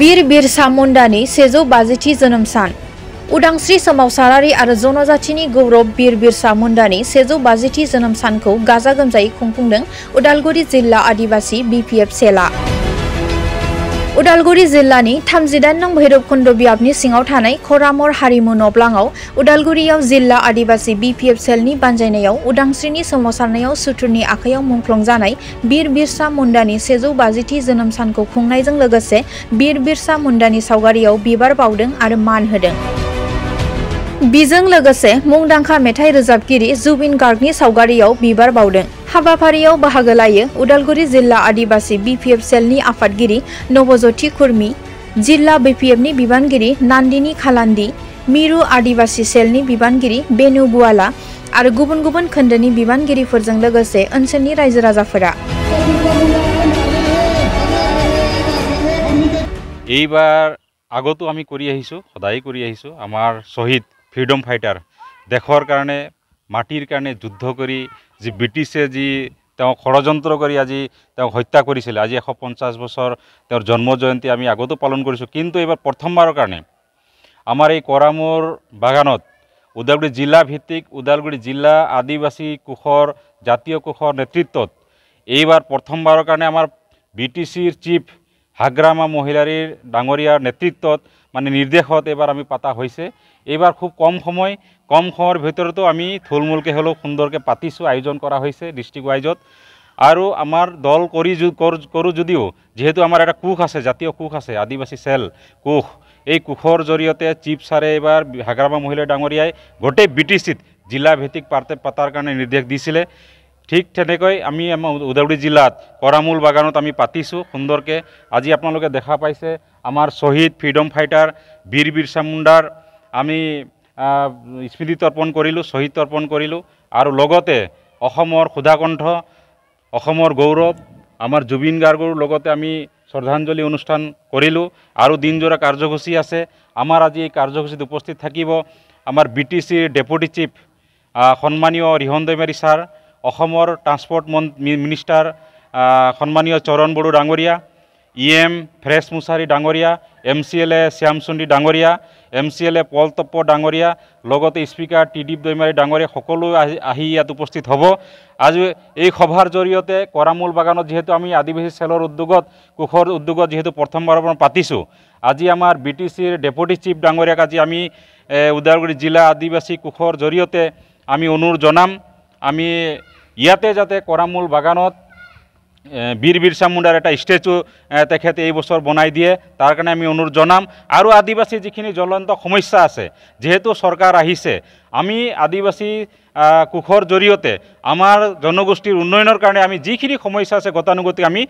बीर बिरसा मुंडानि 150थि जोनोम सान उदांस्रि सोमावसारारि आरो जनजातिनि गौरव बीर बिरसा मुंडानि 150थि जोनोम सानखौ गाजा गोमजायै खुंफुंदों उदालगुरि जिल्ला आदिबासी BPF सेलआ। उदालगुरि जिल्लानि 38 नं भैरबकुंड बियाबनि सिङाव थानाय खरामर हारिमु नब्लाङाव उदालगुरियाव जिल्ला आदिबासी BPF सेलनि बानजायनायाव उदांस्रिनि सोमावसारनायाव सुथुरनि आखायाव मुंख्लं जानाय बीर बिरसा मुंडानि 150थि जोनोम सानखौ खुंनायजों लोगोसे बीर बिरसा मुंडानि सावगारियाव बिबार बावदों आरो मान होदों। बिजों लोगोसे मुंदांखा मेथाइ रोजाबगिरि जुबिन गार्गनि सावगारियाव बिबार बावदों। हाबाफारियाव बाहागो लायो उदालगुरि जिल्ला आदिबासी BPF सेलनि आफादगिरि नवज्योति खुर्मी, जिल्ला BPFनि बिबानगिरि नान्दिनी खालान्दी, मिरु आदिबासी सेलनि बिबानगिरि बेनु बुवाला आरो गुबुन गुबुन खोन्दोनि बिबानगिरिफोरजों लोगोसे ओनसोलनि रायजो राजाफोरा। এইবাৰ আগতো আমি কৰি আহিছোঁ, সদায় কৰি আহিছোঁ। আমাৰ শহীদ ফ্ৰীডম ফাইটাৰ দেশৰ কাৰণে মাটিৰ কাৰণে যুদ্ধ কৰি যি ব্ৰিটিছে যি তেওঁ ষড়যন্ত্ৰ কৰি আজি তেওঁক হত্যা কৰিছিল। আজি 150 বছৰ তেওঁৰ জন্ম জয়ন্তী আমি আগতো পালন কৰিছোঁ, কিন্তু এইবাৰ প্ৰথমবাৰৰ কাৰণে আমাৰ এই কৰামুৰ বাগানত ওদালগুৰি জিলা ভিত্তিক ওদালগুৰি জিলা আদিবাসী কোষৰ জাতীয় কোষৰ নেতৃত্বত এইবাৰ প্ৰথমবাৰৰ কাৰণে আমাৰ BTCৰ চিফ হাগ্ৰামা মহিলাৰীৰ ডাঙৰীয়াৰ নেতৃত্বত মানে নিৰ্দেশত এইবাৰ আমি পাতা হৈছে। এইবাৰ খুব কম সময়ৰ ভিতৰতো আমি থুলমূলকৈ হ'লেও সুন্দৰকৈ পাতিছোঁ, আয়োজন কৰা হৈছে ডিষ্ট্ৰিক্ট ৱাইজত। আৰু আমাৰ দল কৰোঁ যদিও যিহেতু আমাৰ এটা কোষ আছে, জাতীয় কোষ আছে আদিবাসী চেল কোষ, এই কোষৰ জৰিয়তে চিফ ছাৰে এইবাৰ হাগ্ৰামা মহিলা ডাঙৰীয়াই গোটেই BTCত জিলা ভিত্তিক পাতাৰ কাৰণে নিৰ্দেশ দিছিলে। ঠিক তেনেকৈ আমি আমাৰ ওদালগুৰি জিলাত কৰামুল বাগানত আমি পাতিছোঁ সুন্দৰকৈ। আজি আপোনালোকে দেখা পাইছে আমাৰ শ্বহীদ ফ্ৰীডম ফাইটাৰ বীৰ বিৰচা মুণ্ডাৰ আমি স্মৃতি তৰ্পণ কৰিলোঁ, শ্বহীদ তৰ্পণ কৰিলোঁ। আৰু লগতে অসমৰ সুধাকণ্ঠ, অসমৰ গৌৰৱ আমাৰ জুবিন গাৰ্গৰ লগতে আমি শ্ৰদ্ধাঞ্জলি অনুষ্ঠান কৰিলোঁ। আৰু দিনজোৰা কাৰ্যসূচী আছে আমাৰ। আজি এই কাৰ্যসূচীত উপস্থিত থাকিব আমাৰ BTCৰ ডেপুটি চিফ সন্মানীয় ৰিহন দৈমাৰী ছাৰ, অসমৰ ট্ৰান্সপৰ্ট মিনিষ্টাৰ সন্মানীয় চৰণ বড়ো ডাঙৰীয়া, EM ফ্ৰেছ মুছাৰী ডাঙৰীয়া, MCLA শ্যামচুন্দী ডাঙৰীয়া, MCLA পল তপ্প ডাঙৰীয়া, লগতে স্পীকাৰ টিডিপ দৈমাৰী ডাঙৰীয়া সকলো আহি ইয়াত উপস্থিত হ'ব। আজি এই সভাৰ জৰিয়তে কৰামুল বাগানত যিহেতু আমি আদিবাসী চেলৰ উদ্যোগত কোষৰ উদ্যোগত যিহেতু প্ৰথমবাৰৰ পৰা পাতিছোঁ, আজি আমাৰ BTCৰ ডেপুটি চিফ ডাঙৰীয়াক আজি আমি ওদালগুৰি জিলা আদিবাসী কোষৰ জৰিয়তে আমি অনুৰোধ জনাম, আমি ইয়াতে যাতে কৰামুল বাগানত বীৰ বিৰচা মুণ্ডাৰ এটা ষ্টেচু তেখেতে এই বছৰ বনাই দিয়ে, তাৰ কাৰণে আমি অনুৰোধ জনাম। আৰু আদিবাসী যিখিনি জ্বলন্ত সমস্যা আছে, যিহেতু চৰকাৰ আহিছে, আমি আদিবাসী কোষৰ জৰিয়তে আমাৰ জনগোষ্ঠীৰ উন্নয়নৰ কাৰণে আমি যিখিনি সমস্যা আছে গতানুগতিক আমি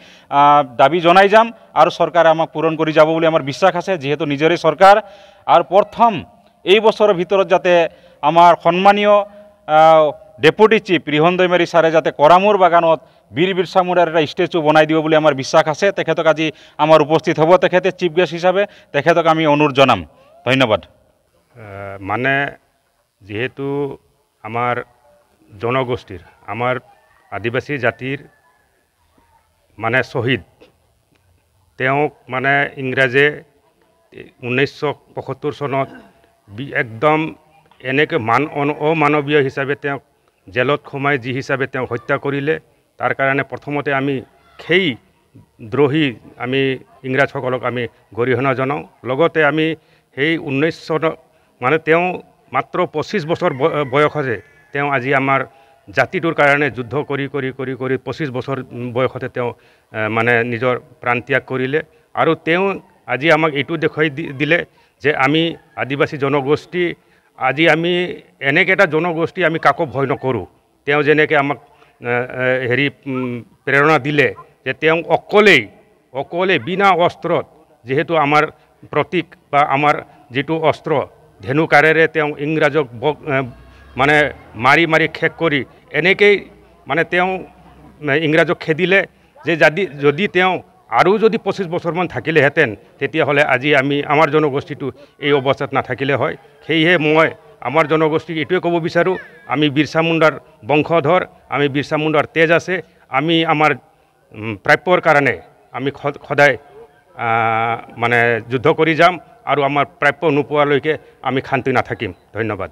দাবী জনাই যাম আৰু চৰকাৰে আমাক পূৰণ কৰি যাব বুলি আমাৰ বিশ্বাস আছে, যিহেতু নিজৰে চৰকাৰ। আৰু প্ৰথম এই বছৰৰ ভিতৰত যাতে আমাৰ সন্মানীয় ডেপুটি চিফ ৰিহন দৈমাৰী ছাৰে যাতে কৰামুৰ বাগানত বীৰ বিৰচা মুণ্ডাৰ এটা ষ্টেচু বনাই দিব বুলি আমাৰ বিশ্বাস আছে। তেখেতক আজি আমাৰ উপস্থিত হ'ব, তেখেতে চিফ গেষ্ট হিচাপে তেখেতক আমি অনুৰোধ জনাম। ধন্যবাদ। মানে যেহেতু আমাৰ জনগোষ্ঠীৰ, আমাৰ আদিবাসী জাতিৰ মানে শহীদ, তেওঁক মানে ইংৰাজে 1975 চনত একদম এনেকৈ অমানৱীয় হিচাপে তেওঁক জেলত সোমাই যি হিচাপে তেওঁক হত্যা কৰিলে, তাৰ কাৰণে প্ৰথমতে আমি সেই দ্ৰোহী আমি ইংৰাজসকলক আমি গৰিহণা জনাওঁ। লগতে আমি সেই 19 চনত মানে তেওঁ মাত্ৰ 25 বছৰ বয়সতে তেওঁ আজি আমাৰ জাতিটোৰ কাৰণে যুদ্ধ কৰি 25 বছৰ বয়সতে তেওঁ মানে নিজৰ প্ৰাণ ত্যাগ কৰিলে। আৰু তেওঁ আজি আমাক এইটো দেখুৱাই দিলে যে আমি আদিবাসী জনগোষ্ঠী, আজি আমি এনেকৈ এটা জনগোষ্ঠী আমি কাকো ভয় নকৰোঁ। তেওঁ যেনেকৈ আমাক প্ৰেৰণা দিলে যে তেওঁ অকলে বিনা অস্ত্ৰত, যিহেতু আমাৰ প্ৰতীক বা আমাৰ যিটো অস্ত্ৰ ধেনুকাঁড়েৰে তেওঁ ইংৰাজক মানে মাৰি শেষ কৰি এনেকৈ মানে তেওঁ ইংৰাজক খেদিলে যে যদি তেওঁ আৰু যদি 25 বছৰমান থাকিলেহেঁতেন, তেতিয়াহ'লে আজি আমাৰ জনগোষ্ঠীটো এই অৱস্থাত নাথাকিলে হয়। সেয়েহে মই আমাৰ জনগোষ্ঠীক এইটোৱে ক'ব বিচাৰোঁ, আমি বিৰচা মুণ্ডাৰ বংশধৰ, আমি বিৰচা মুণ্ডাৰ তেজ আছে, আমি আমাৰ প্ৰাপ্যৰ কাৰণে আমি সদায় মানে যুদ্ধ কৰি যাম আৰু আমাৰ প্ৰাপ্য নোপোৱালৈকে আমি শান্তি নাথাকিম। ধন্যবাদ।